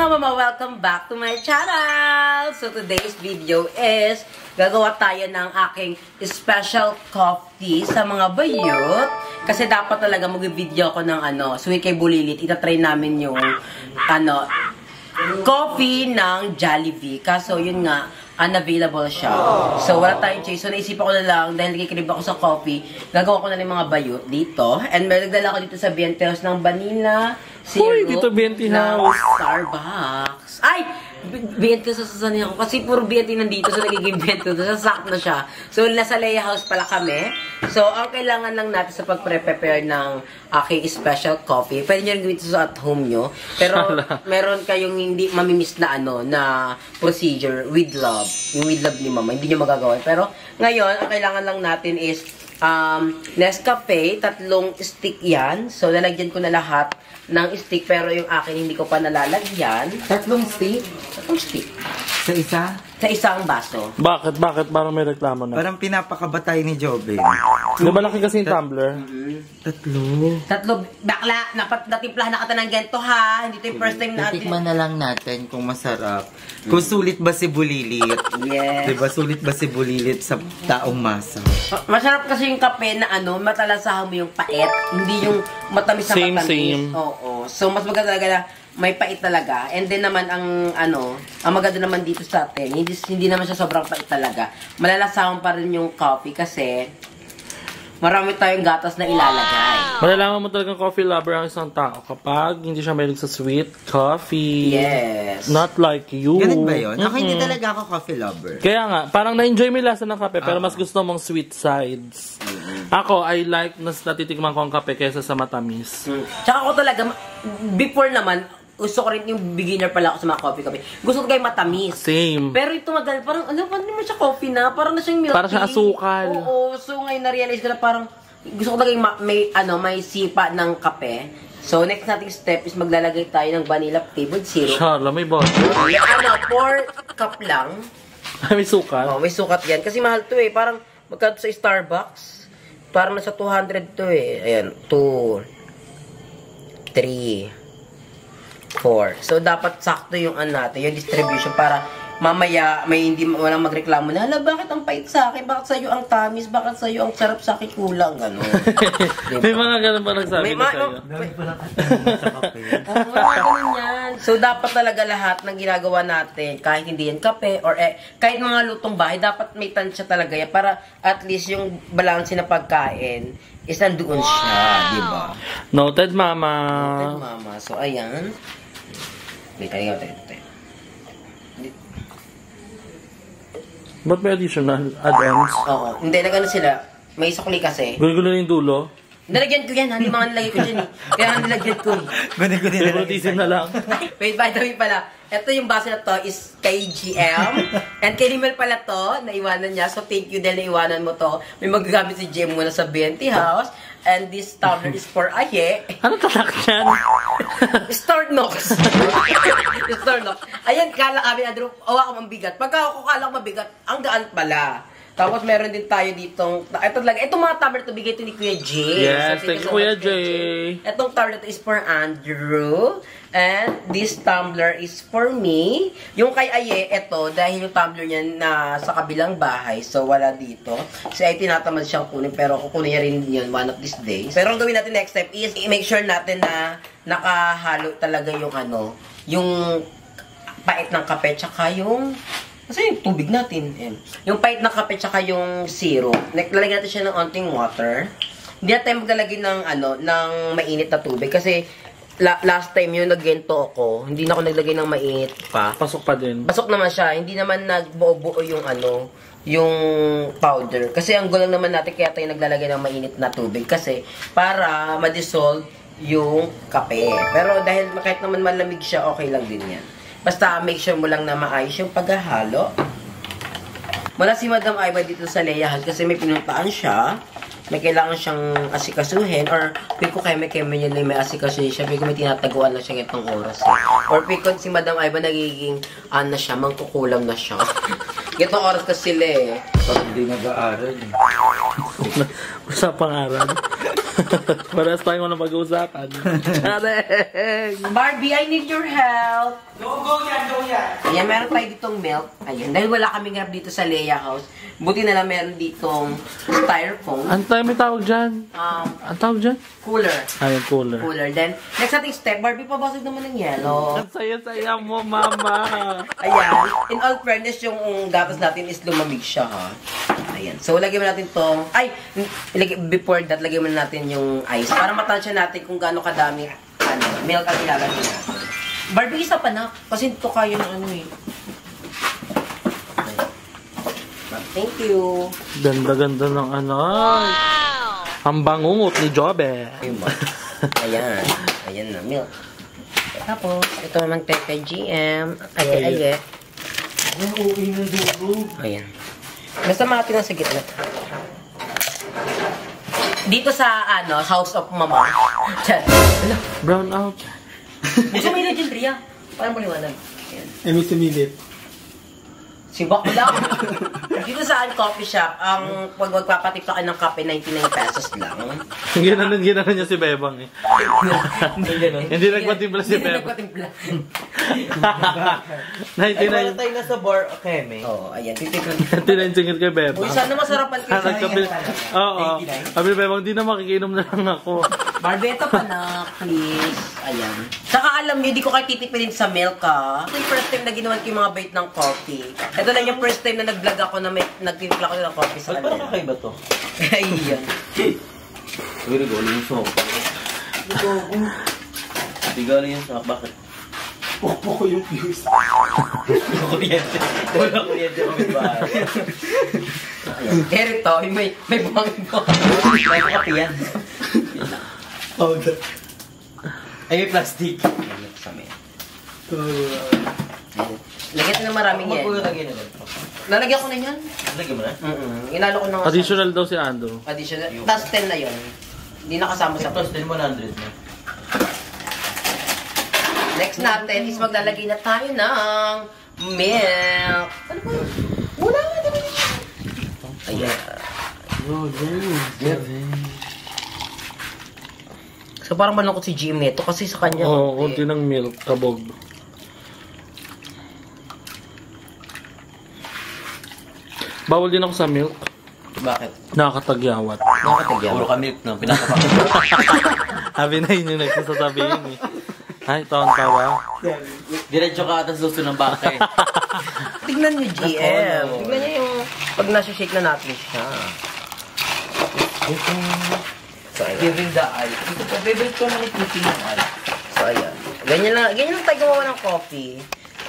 mga mama, welcome back to my channel! So today's video is gagawa tayo ng aking special coffee sa mga bayot. Kasi dapat talaga mag-video ako ng sweet kay Bulilit. Itatry namin yung coffee ng Jollibee. Kaso yun nga, unavailable siya. So wala tayong choice. So naisipan ko na lang, dahil kikrib ako sa coffee, gagawa ko na ng mga bayot dito. And may nagdala ko dito sa BNT House ng vanilla syrup. Uy, dito BNT House. Starbucks. Ay! BNT House sasanin ako. Kasi puro BNT nandito. So nagiging BNT House. Sasak na siya. So nasa Leia House pala kami. So ang kailangan lang natin sa pag-prepare ng aking special coffee. Pwede nyo rin gawin ito sa at home nyo. Pero meron kayong hindi mamimiss na na procedure with love. Yung with love ni mama. Hindi nyo magagawa. Pero ngayon, ang kailangan lang natin is Nescafe, 3 stick yan. So, lalagyan ko na lahat ng stick, pero yung akin hindi ko pa nalalagyan. 3 stick? 3 stick. Sa isa? Sa isang baso. Bakit? Bakit? Parang may reklamo na. Parang pinapakabatay ni Joven. Di ba laki kasi yung tumbler? 3. 3. Bakla, natimpla na kata ng gento ha. Hindi ito yung first time natin. Titikman na lang natin kung masarap. Kung sulit ba si Bulilit. Yes. Diba sulit ba si Bulilit sa taong masa? Masarap kasi yung kape na matalasahan mo yung pait. Hindi yung matamis na matamis. Same. Oo. So, mas maganda talaga na may pait talaga. And then naman ang maganda naman dito sa atin, hindi naman siya sobrang pait talaga. Malalasahan pa rin yung coffee kasi marami tayong gatas na ilalagay. Malalaman mo talagang coffee lover ang isang tao kapag hindi siya mahilig sa sweet coffee. Yes. Not like you. Ganun ba yun? Ako hindi talaga ako coffee lover. Kaya nga, parang na-enjoy mo yung lasa ng kape pero mas gusto mong sweet sides. Ako, I like natitikman ko ang kape kaysa sa matamis. Tsaka ako talaga, before naman, gusto ko rin yung beginner pala ako sa mga coffee. Gusto ko kayo matamis. Same. Pero ito magal, parang parang naman siya coffee na, parang na siyang milk tea. Parang siyang asukal. Oo, so ngayon na-realize ko na parang gusto ko talaga yung may sipa ng kape. So next nating step is maglalagay tayo ng vanilla flavored syrup. Charla, may bottle. 4 cup lang. May sukat. Oh, may sukat yan. Kasi mahal to parang magkano sa Starbucks. Parang nasa 200 to Ayan, 2, 3, 4. So, dapat sakto yung natin, yung distribution para mamaya walang magreklamo na, hala, bakit ang pait sa akin? Bakit sa'yo ang tamis? Bakit sa'yo ang sarap sa akin kulang? Gano'n. Diba? May mga ganun pa nagsabi na sa'yo. Ganun yan. So, dapat talaga lahat ng ginagawa natin, kahit hindi yan kape, or kahit mga lutong bahay, dapat may tansya talaga yan para at least yung balanse na pagkain is nandoon siya, di ba? Noted, mama. Noted, mama. So, ayan. Wait, tayo. Ba't may additional add-ons? Oo. Hindi, sila. May sukli kasi. Gulo-gulo na yung dulo? Nilagyan ko yan. Hindi mga nilagay ko dyan Kaya nilagyan ko Guni-guni na lang. Favoritism na lang. Wait, by the way pala. Ito yung base na to is kay GM. And kay Limel pala to. Naiwanan niya. So, thank you dahil naiwanan mo to. May magagamit si GM muna sa BNT House. And this tumbler is for Aye. Ano tatak yan? Stornox. Stornox. Ayan, kala kami, Andrew, awa ko mabigat. Pagka ako kala ko mabigat, ang gaan pala. Tapos meron din tayo ditong, itong mga tumbler to bigay ito ni Kuya Jay. Yes, thank you Kuya Jay. Itong tumbler to is for Andrew. And this tumbler is for me. Yung kay Aye, ito, dahil yung tumbler niya na sa kabilang bahay, so wala dito. Kasi ay tinatamad siyang kunin, pero kukunin niya rin yun one of these days. Pero ang gawin natin next step is, make sure natin na nakahalo talaga yung yung pait ng kape, tsaka yung kasi yung tubig natin. Yung pait ng kape tsaka yung syrup. Lalagyan natin siya ng onting water. Hindi natin maglalagay ng ng mainit na tubig kasi last time yung naggento ako, hindi na ako naglagay ng mainit pa. Pasok pa din. Pasok naman siya. Hindi naman nagbuo-buo yung yung powder. Kasi ang gulang naman natin kaya tayo naglalagay ng mainit na tubig kasi para ma-dissolve yung kape. Pero dahil kahit naman malamig siya, okay lang din yan. Basta make sure mo lang na maayos yung paghahalo. Wala si Madam Aiba dito sa Leia House kasi may pinuntaan siya. May kailangan siyang asikasuhin or piko kay may niya may asikasuhin siya. Piko may tinataguan na siya itong oras. Or piko si Madam Aiba nagiging siya, mangkukulam na siya. Itong oras kasi sila Parang hindi nag-aaral. Usapang aral. Parehas tayo na mag-uusapan. Charing! Barbie, I need your help. Go yan. Ayan, meron tayo ditong milk. Ayan, dahil wala kaming grab dito sa Leia House, buti na lang meron ditong styrofoam. Ang tayo may tawag dyan? Ang tawag dyan? Cooler. Ayun, cooler. Cooler. Then, next nating step, Barbie, pabasag naman ng yellow. Ang saya-saya mo, mama. Ayan. In all fairness, yung gatas natin is lumamig siya, ha? Ayan. So, lagyan mo natin tong... Ay! Before that, lagyan mo natin yung ice para matansya natin kung gaano kadami milk ang ilalagay natin. Barbie, isa pa na. Kasi ito kaya ng ano eh. Thank you. Ganda-ganda ng ano. Ay. Ang bangungot ni Jobe. Ayun ba? Ayan. Ayan na, milk. Tapos, ito naman Tete GM. Aye. Ayan. Basta natin ang sa gitna. Dito sa, House of Mama. Chat. Brown out. Gusto mo yung legendary, parang maliwanag. Ayan. Sumilip. Si Bakla. Dito sa coffee shop, ang pag magpapatipla ka ng kape, 99 pesos lang. Ginanon niya si Bebang eh. Hindi nagpatimpla si Hindi Bebang. nagpatimpla. 99 tayo na sa bar, okay, may. Oo, ayan. Titiklan. singit kay Bebang. Uy, sana masarapan kayo sa Nagkape. Oo. Sabi ni Bebang, di na makikinom na lang ako. Barbeta pa na, please. Ayan. Saka alam niyo, di ko kayo titipilin sa milk, ha? Ito yung first time na ginawan ko yung mga bait ng coffee. Ito lang yung first time na nag-vlog ako na nagtimpla ko ng coffee sa Parang kanila. kakaiba to. Ayan. Very good, yung soap. Tigalo yung soap, bakit? Pokpoko yung fuse. Kuryente. Wala kuryente kami ba? Pero ito, may buhangin ko. May kape yan. Powder. Ay, may plastic. Lagyan na maraming yan. Magpulagay na lang. Lalagyan ko na yan. Lagyan mo na? Inalo ko na nga. Additional daw si Andrew. Additional. Tapos 10 na yun. Hindi nakasama sa Plus din 100 na. Next natin is maglalagay na tayo ng milk. Ano ba yun? Wala nga naman yun. Ayan. So parang malungkot si GM nito kasi sa kanya. Oo, konti ng milk, kabog. Bawal din ako sa milk. Bakit? Nakakatagyawat. Nakakatagyan. Puro ka milk na, pinakapak. Sabi na yun yung nagsasabihin eh. Ay, taon pa ba? Diretso ka ata susunod ng baka eh. Tignan niyo GM. Tignan niyo yung pag nasa-shake na natin siya. So ayan. Giving the eye. Ito po, favorite ko naman yung eye. So ayan. Ganyan lang tayo gumawa ng coffee.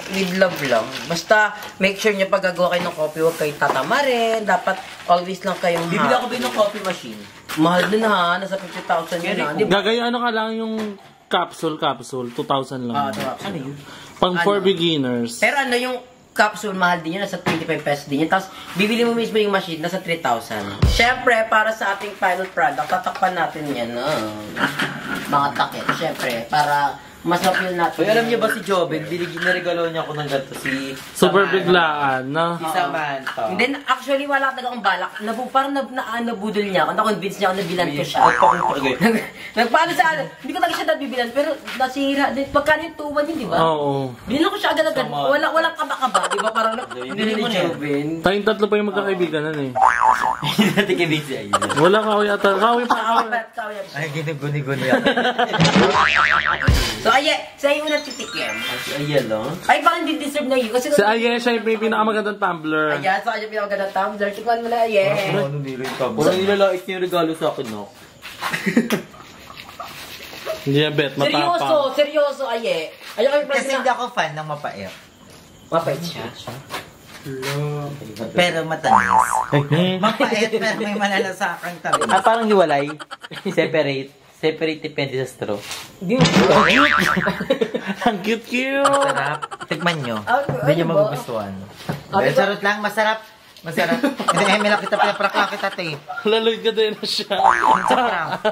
With love lang. Basta, make sure nyo pag gagawa kayo ng coffee, huwag kayo tatama rin. Dapat, always lang kayong Bibili ako din ng coffee machine. Mahal din ha, nasa 50,000 yun ha. Di ba? Gagayon ano ka lang yung capsule, 2,000 lang. Ano yun? Pang for Ano? beginners. Pero ano yung capsule, mahal din yun, nasa 25 pesos din yun. Tapos, bibili mo mismo yung machine, nasa 3,000. Siyempre, para sa ating final product, tatakpan natin yan, mga takip. Siyempre, para mas mapil natin. Uy, alam niyo ba si Joben, niregalo niya ako ng ganito si Super Samantha. biglaan, no? Si Samantha. And then, actually, wala talaga akong balak. Parang nabudol niya ako. Na-convince niya ako na bilan ko siya. Nagpakupagay. Nagpaano sa ano. Hindi ko talaga siya nabibilan. Pero nasira. Pagkano yung 2-1 yun, di ba? Oo. Bilan ko siya agad-agad. Walang kaba-kaba. Di ba? Parang Bili mo na yun. Tayong tatlo pa yung magkakaibiganan eh. Hindi natin kibisi ayun. Wala ka yata. Kawin pa kawin. Ay, ginuguni-guni ako. So, sa'yo unang titikim. Ay, yellow. Ay, baka hindi deserve na yun. Kasi Si Aye, siya yung pinakamagandang tumbler. Ayan, so kanya pinakaganda tumbler. Tikman mo na, Aye. Ano nilo yung tablo? Parang nilalait niyo yung regalo sa akin, no? Hindi yan bet, matapang. Seryoso, Aye. Ayoko yung Kasi hindi ako fan ng mapait. mapait siya. Pero matamis. Mapait pero may malalasakang tabi. Ah, parang hiwalay. Separate. Separate depende sa straw. Hindi mo. Ang cute-cute. Masarap. Tikman nyo. Hindi nyo magugustuhan. Dahil charot lang, masarap. Masarap. Hindi, Emil, kita pinaprakla kita, te. Laloy ka din na siya. Sarap.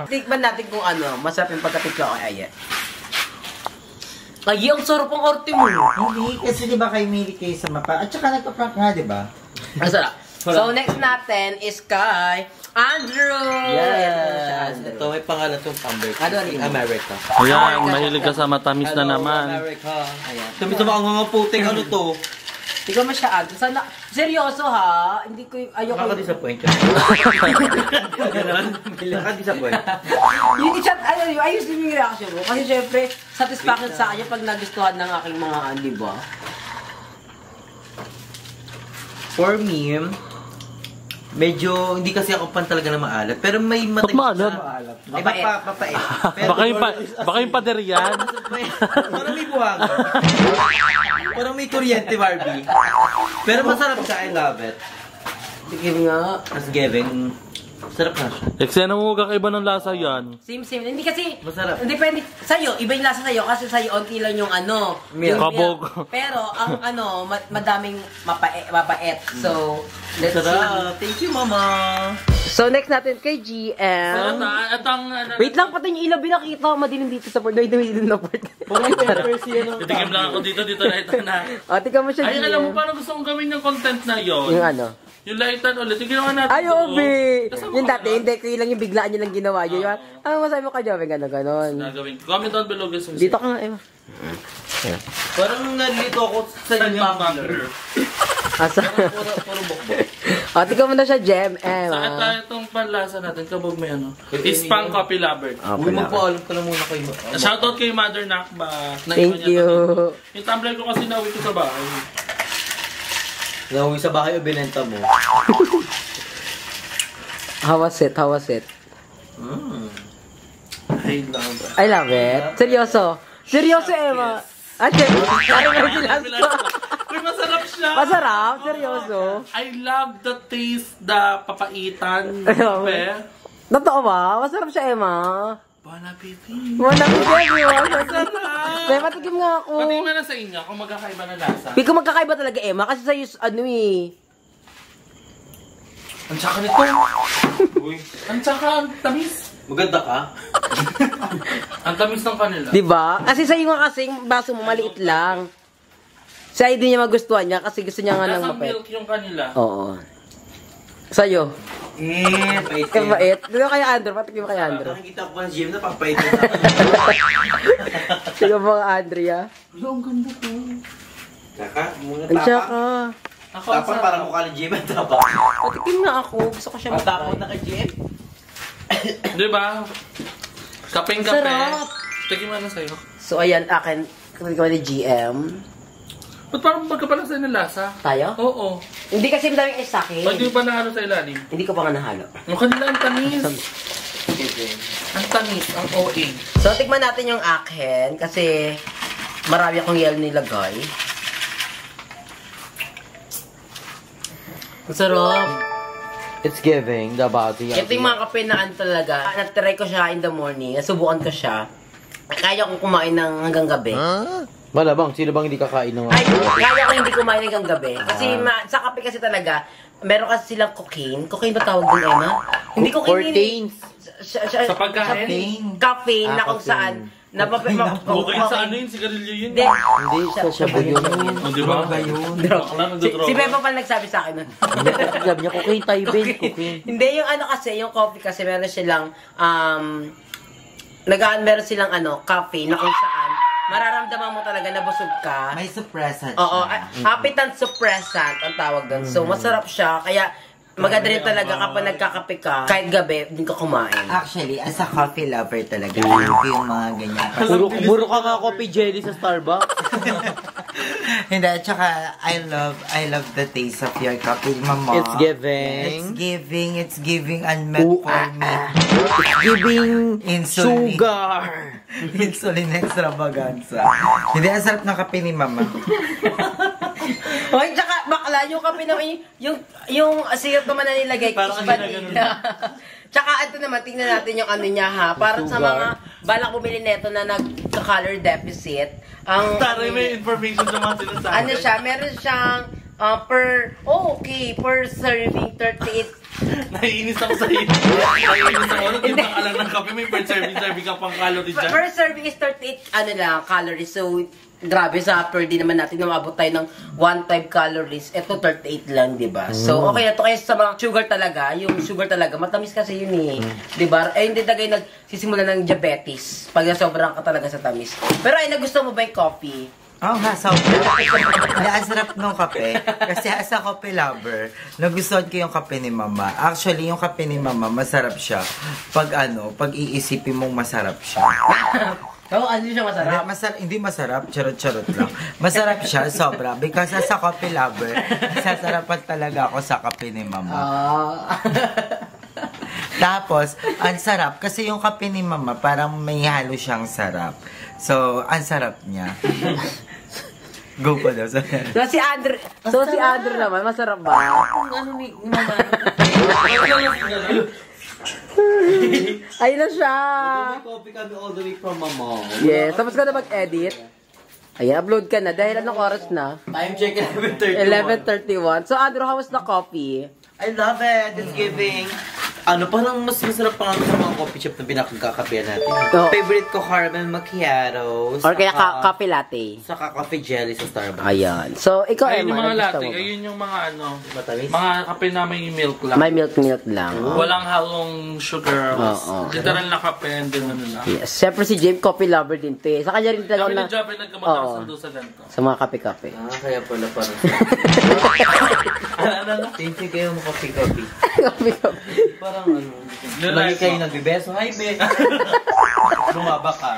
Tikman natin kung ano, masarap yung pagkapitla kay Aye. Ay, ang sarap ang arte mo. Hindi, kasi di ba kayo mili kayo sa mapa? At saka nagpa-prank nga, di ba? Ang sarap. So, next natin is kay Andrew. Yeah. Ayan na siya. may pangalan tong tumbler. Ano rin? America. Ayan, mahilig ka sa matamis na naman. America. Ayan. Sabi sa mga puting ano to? Hindi ko masyado. Sana, seryoso ha? Hindi ko, ayoko. Nakaka-disappoint ka. Nakaka-disappoint. Yung chat, ayusin yung reaction mo. Kasi syempre, satisfaction sa akin pag nagustuhan ng aking mga, di ba? For me, medyo, hindi kasi ako pan talaga na maalat. Pero may Ba't maalat? Ay, Mapait. mapait. Pero, Baka yung pader yan. parang may buwag. Parang may kuryente, Barbie. Pero masarap siya. I love it. Sige nga. Mas giving. Sarap na siya. Eksena mo kakaiba ng lasa yan. Same. Hindi kasi, Masarap. depende, sa'yo, iba yung lasa sa'yo kasi sa'yo, onti lang yung ano. Milk. yung Kabog. Pero, ang madaming mapait. So, let's see. Sarap. Thank you, Mama. So, next natin kay GM. At ang... Wait lang, pati yung ilaw binakita. Madilim dito sa port. Madilim na port. Titigim lang ako dito na ito na. O, tingnan mo siya, Ay, GM. alam mo, paano gusto kong gawin yung content na yon? Yung ano? Yung lightan ulit. Yung ginawa natin. Ay, Obi! Kasama Yung ka dati, ba? hindi. Kayo lang yung biglaan nyo lang ginawa yun. Ano masabi mo ka, Jobe? Ganon. Gagawin. Comment down below guys. Dito ka nga, Emma. Parang nalito ako sa Sa inyo. tumbler. Asa? Puro bokbok. O, tingnan mo na siya, Jem. Sa Emma. itong panlasa natin, kabog may ano. Ispang coffee lover. Uy, magpaalam ka na muna kayo. Shoutout kay Mother Nakba. Thank you. Yung tumbler ko kasi nauwi ko sa bahay. Nauwi sa bahay o binenta mo? How was it? I love it. I love it. Seryoso. Seryoso, Emma. Ate, parang may silas pa. Uy, masarap siya. Masarap, seryoso. I love the taste, the papaitan. Ayaw. Kape. Totoo ba? Masarap siya, Emma. Bon appetit. Wala ko siya, Masarap. Emma, patigim nga ako. Patingin na sa inyo kung magkakaiba na lasa. Hindi ko magkakaiba talaga, Emma, kasi sa'yo, ano eh. Ang tsaka nito. Uy. Ang tsaka, ang tamis. Maganda ka? Ang tamis ng kanila. Diba? Kasi sa'yo nga kasi, yung baso mo maliit lang. Sa'yo din niya magustuhan niya kasi gusto niya nga ng Nasa mapait. milk yung kanila. Oo. Sa'yo. Pait. Mapait. Dito kay Andrew, patigim mo kay Andrew. Nakikita ko pa sa gym na papait na sa akin. Tingnan mo kay Andrea. Ang ganda ko. Tsaka, muna Ang tapang. tsaka. Ako ang Tapang sarap. parang mukha ni Jim at tapang. Patikim nga ako. Gusto ko siya Matapon na kay Jim. Diba? Kapeng-kape. Sarap. Tigim na sa'yo. So, ayan, akin. Kapag ko ni GM. Ba't parang magkapala sa'yo ng lasa? Tayo? Oo. Hindi kasi madaming ice sa akin. Pwede mo ba nahalo sa ilalim? Hindi ko pa nga nahalo. Yung kanila ang tamis. Ang tamis, ang OA. So, tikman natin yung akin kasi marami akong yelo nilagay. Ang sarap. It's giving the body. Ito yung mga kape na ano talaga. Nag-try ko siya in the morning. Nasubukan ko siya. Kaya kong kumain ng hanggang gabi. Malabang, sino bang hindi kakain ng Ay, kaya ko hindi kumain hanggang gabi. Kasi sa kape kasi talaga, meron kasi silang cocaine. Cocaine ba tawag din, Emma? Hindi cocaine. Cortains. Sa pagkain? Caffeine na kung caffeine. saan. Okay, sa ano yun? Sigarilyo yun? Hindi. Hindi, sa shabu yun. Oh, di ba? Si Pepa pa nagsabi sa akin nun. Sabi niya, cocaine tayo, Ben. Cocaine. Hindi, yung ano kasi, yung coffee kasi meron silang, meron silang caffeine na kung saan, mararamdaman mo talaga na busog ka. May suppressant. Oo, appetite suppressant ang tawag doon. So, masarap siya. Kaya, maganda rin talaga kapag nagkakape ka, kahit gabi, din ka kumain. Actually, as a coffee lover talaga, yung mga ganyan. Puro ka nga coffee jelly sa Starbucks. Hindi, tsaka I love the taste of your coffee, Mama. It's giving. It's giving unmet for me. It's giving Insulin. sugar. Insulin extravaganza. Hindi, ang sarap ng kape ni Mama. Hoy, tsaka bakla, yung kape naman, yung syrup naman na nilagay, Parang is ganun. vanilla. Tsaka ito naman, tingnan natin yung ano niya ha. Para sa mga balak bumili neto na nagka-color deficit. Ang Taray, may information naman sila sa ano siya, meron siyang per serving 38. Naiinis ako sa iyo. Naiinis ako. Ano, di ba alam ng kape, may per serving ka pang calorie dyan. Per serving is 38 calories. So, grabe sa per day naman natin, umabot tayo ng 1.5 calories. Ito 38 lang, di ba? So, okay na to. Kaya sa mga sugar talaga, yung sugar talaga, matamis kasi yun eh. Di ba? Eh, hindi talaga yung nagsisimula ng diabetes pag nasobrang ka talaga sa tamis. Pero ay, nagusto mo ba yung coffee? Oo nga, sobrang. Ang sarap ng kape. Kasi as a coffee lover, nagustuhan ko yung kape ni Mama. Actually, yung kape ni Mama, masarap siya. Pag iisipin mong masarap siya. Oo, ano siya masarap? Hindi masarap, charot-charot lang. Masarap siya, sobra. Because as a coffee lover, sasarapan talaga ako sa kape ni Mama. Tapos, ang sarap. Kasi yung kape ni Mama, parang may halo siyang sarap. So, ang sarap niya. Go pa daw. So, si Andrew naman, masarap ba? Kung ano ni Mama. Ayun na siya! May coffee kami all the way from Mama. Yes, tapos ka na mag-edit. Ayan, upload ka na. Dahil anong oras na? Time check 11:31. 11:31. So, Andrew, how was the coffee? I love it. It's giving. Parang mas masarap pa nga sa mga coffee shop na pinakagkakapian natin. Oh. Favorite ko, caramel macchiato. Or kaya coffee latte? Saka coffee jelly sa Starbucks. Ayan. So, ikaw, Ayun yung Emma, mga gusto latte. mo ba? Ayun yung mga Matamis? mga kape na may milk lang. May milk lang. Walang halong sugar. Oo. Literal na kape and then ano lang. Yes. Siyempre si James, coffee lover din to eh. Sa kanya rin talaga Kami na ni Job ay nagkamatang sa ganito. sa mga kape-kape. Kaya pala parang. Thank you kayo mo coffee. Kape-kape. Parang ano. Lagi kayo nagbebeso. Hi, be. Lumaba ka.